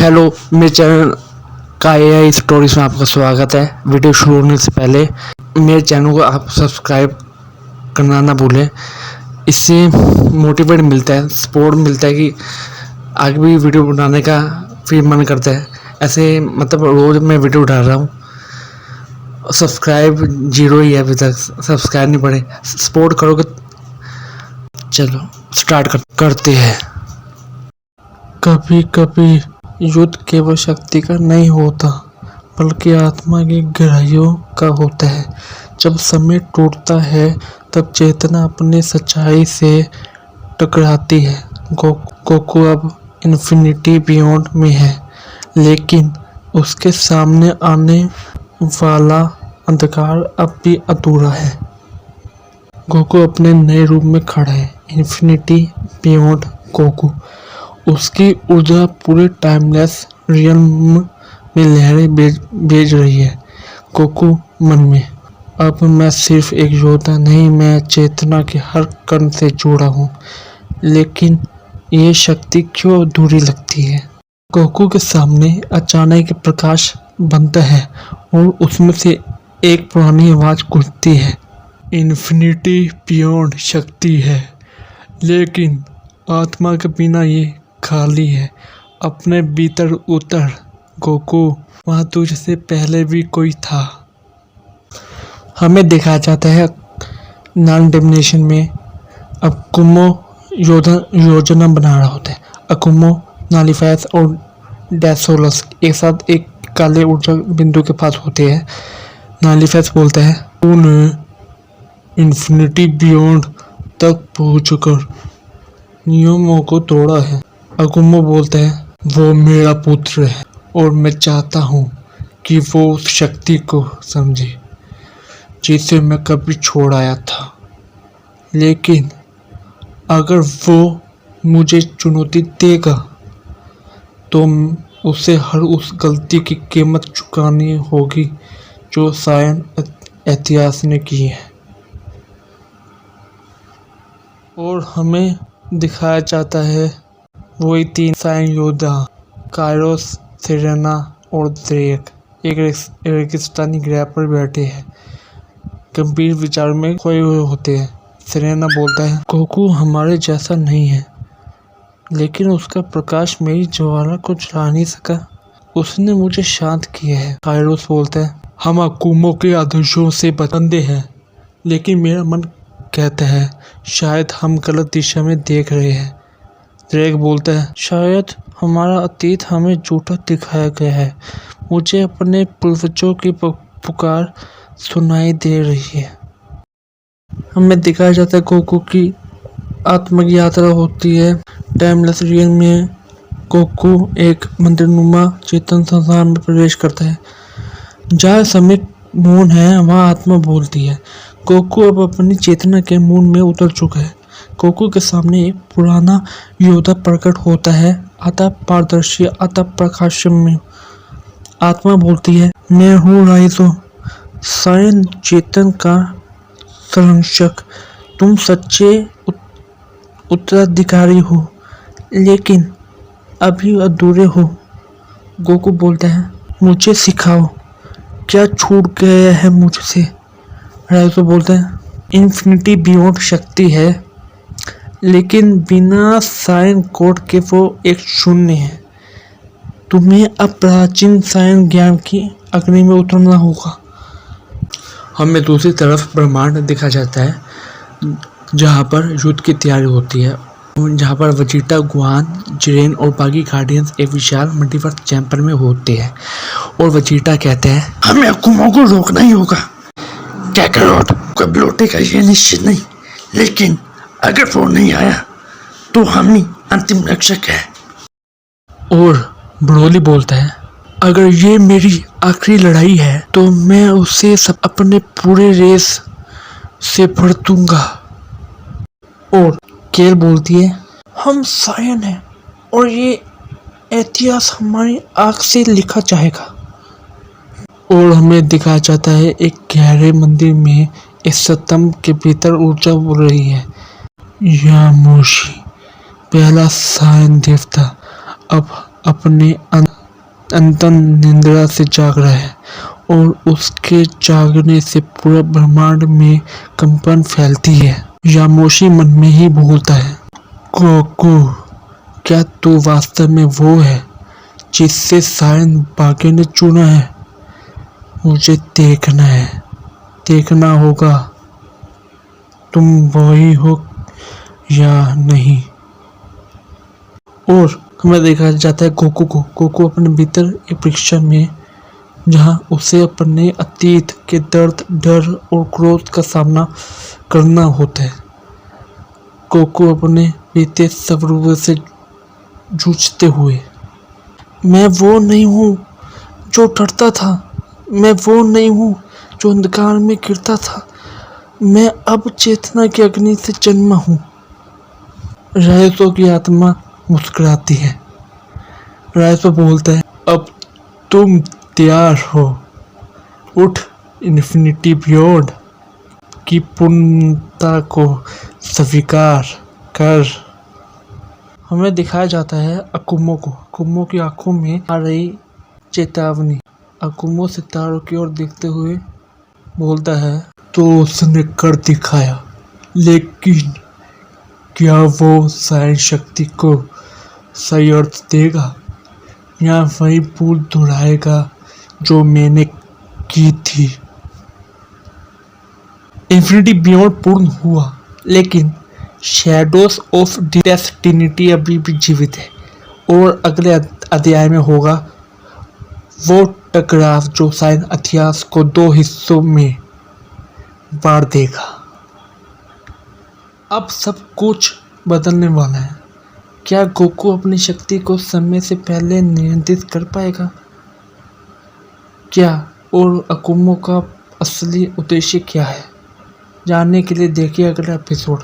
Hello, मेरे channel का AI stories में आपका स्वागत है। वीडियो शुरू होने से पहले मेरे चैनल को आप सब्सक्राइब करना ना भूलें। इससे मोटिवेट मिलता है, सपोर्ट मिलता है कि आगे भी वीडियो बनाने का फिर मन करता है। ऐसे मतलब रोज़ मैं वीडियो डाल रहा हूँ। सब्सक्राइब 0 ही है अभी तक, सब्सक्राइब नहीं बढ़े। सपोर्ट करोगे। चलो स्टार्ट करते हैं। कभी कभी युद्ध केवल शक्ति का नहीं होता, बल्कि आत्मा की गहराइयों का होता है। जब समय टूटता है, तब चेतना अपनी सच्चाई से टकराती है। गोकू अब इन्फिनिटी बियॉन्ड में है, लेकिन उसके सामने आने वाला अंधकार अब भी अधूरा है। गोकू अपने नए रूप में खड़ा है, इन्फिनिटी बियॉन्ड गोकू। उसकी ऊर्जा पूरे टाइमलेस रियल्म में लहरें भेज रही है। गोकू मन में, अब मैं सिर्फ एक योद्धा नहीं, मैं चेतना के हर कण से जुड़ा हूँ। लेकिन ये शक्ति क्यों अधूरी लगती है? गोकू के सामने अचानक प्रकाश बनता है और उसमें से एक पुरानी आवाज गूंजती है। इन्फिनिटी बियॉन्ड शक्ति है, लेकिन आत्मा के बिना ये खाली है। अपने भीतर उतर गोकू, वहां तुझसे पहले भी कोई था। हमें देखा जाता है नॉन डिमिनेशन में अकुमो योजना बना रहा होता है। अकुमो, नालिफैस और डेसोलस एक साथ एक काले ऊर्जा बिंदु के पास होते हैं। नालिफैस बोलता है, तूने इन्फिनिटी बियॉन्ड तक पहुंचकर नियमों को तोड़ा है। अकुमो बोलता है, वो मेरा पुत्र है और मैं चाहता हूँ कि वो उस शक्ति को समझे जिसे मैं कभी छोड़ आया था। लेकिन अगर वो मुझे चुनौती देगा तो उसे हर उस गलती की कीमत चुकानी होगी जो सायन इतिहास ने की है। और हमें दिखाया जाता है वही 3 सायन योद्धा, कायरोस, सेरेना और ड्रेक, एक रेगिस्तानी ग्रह पर बैठे हैं, गंभीर विचार में खोए हुए होते हैं। सेरेना बोलता है, गोकू हमारे जैसा नहीं है, लेकिन उसका प्रकाश मेरी ज्वाला को जला नहीं सका। उसने मुझे शांत किया है। कायरोस बोलता है, हम अकुमो के आदर्शों से बंधे हैं, लेकिन मेरा मन कहता है शायद हम गलत दिशा में देख रहे हैं। ड्रेक बोलता है, शायद हमारा अतीत हमें झूठा दिखाया गया है। मुझे अपने पूर्वजों की पुकार सुनाई दे रही है। हमें दिखाया जाता है गोकू की आत्मा की यात्रा होती है। टाइमलेस रियल में गोकू एक मंदिरनुमा चेतन संसार में प्रवेश करता है। जहाँ समय मौन है, वहाँ आत्मा बोलती है। गोकू अब अपनी चेतना के मून में उतर चुका है। गोकू के सामने एक पुराना योद्धा प्रकट होता है, आधा पारदर्शी, आधा प्रकाशमय। आत्मा बोलती है, मैं हूँ राइजो, सायन चेतन का संरक्षक। तुम सच्चे उत्तराधिकारी हो, लेकिन अभी अधूरे हो। गोकू बोलता है, मुझे सिखाओ, क्या छूट गया है मुझसे? राइजो बोलता है, इन्फिनिटी बियॉन्ड शक्ति है, लेकिन बिना सायन कोड के वो एक शून्य है। तुम्हें अब प्राचीन सायन ज्ञान की अग्नि में उतरना होगा। हमें दूसरी तरफ ब्रह्मांड दिखा जाता है, जहाँ पर युद्ध की तैयारी होती है, जहाँ पर वेजिटा, गुआन, जिरेन और बाकी गार्डियंस एक विशाल मल्टीवर्स चैम्बर में होते हैं। और वेजिटा कहते हैं, हमें अकुमो को रोकना ही होगा। कैकारोट कब लौटेगा ये निश्चित नहीं, लेकिन अगर वो नहीं आया तो हम ही अंतिम रक्षक है। और ब्रोली बोलता है, अगर ये मेरी आखिरी लड़ाई है तो मैं उसे सब अपने पूरे रेस से भर दूंगा। और केल बोलती है, हम सायन हैं और ये इतिहास हमारी आंख से लिखा जाएगा। और हमें दिखाया जाता है एक गहरे मंदिर में एक स्तंभ के भीतर ऊर्जा बोल रही है, यामोशी, पहला सायन देवता, अब अपने अंतन निंद्रा से जाग रहा है और उसके जागने से पूरा ब्रह्मांड में कंपन फैलती है। यामोशी मन में ही बोलता है, गोकू, क्या तू वास्तव में वो है जिससे सायन भाग्य ने चुना है? मुझे देखना है, देखना होगा तुम वही हो या नहीं। और हमें देखा जाता है गोकू को, गोकू अपने भीतर एक परीक्षा में, जहां उसे अपने अतीत के दर्द, डर और क्रोध का सामना करना होता है। गोकू अपने बीते स्वरूप से जूझते हुए, मैं वो नहीं हूँ जो डरता था, मैं वो नहीं हूँ जो अंधकार में गिरता था, मैं अब चेतना की अग्नि से जन्मा हूँ। रायसो की आत्मा मुस्कुराती है। रायसो बोलता है, अब तुम तैयार हो, उठ इन्फिनिटी बियॉन्ड की पूर्णता को स्वीकार कर। हमें दिखाया जाता है अकुमो को, अकुमो की आंखों में आ रही चेतावनी। अकुमो सितारों की ओर देखते हुए बोलता है, तो उसने कर दिखाया, लेकिन क्या वो सारी शक्ति को सही अर्थ देगा या वही भूल दोहराएगा जो मैंने की थी? इन्फिनिटी बियॉन्ड पूर्ण हुआ, लेकिन शैडोज ऑफ डेस्टिनिटी अभी भी जीवित है और अगले अध्याय में होगा वो टकराव जो साइन इतिहास को 2 हिस्सों में बांट देगा। अब सब कुछ बदलने वाला है। क्या गोकू अपनी शक्ति को समय से पहले नियंत्रित कर पाएगा? क्या और अकुमो का असली उद्देश्य क्या है? जानने के लिए देखिए अगला एपिसोड।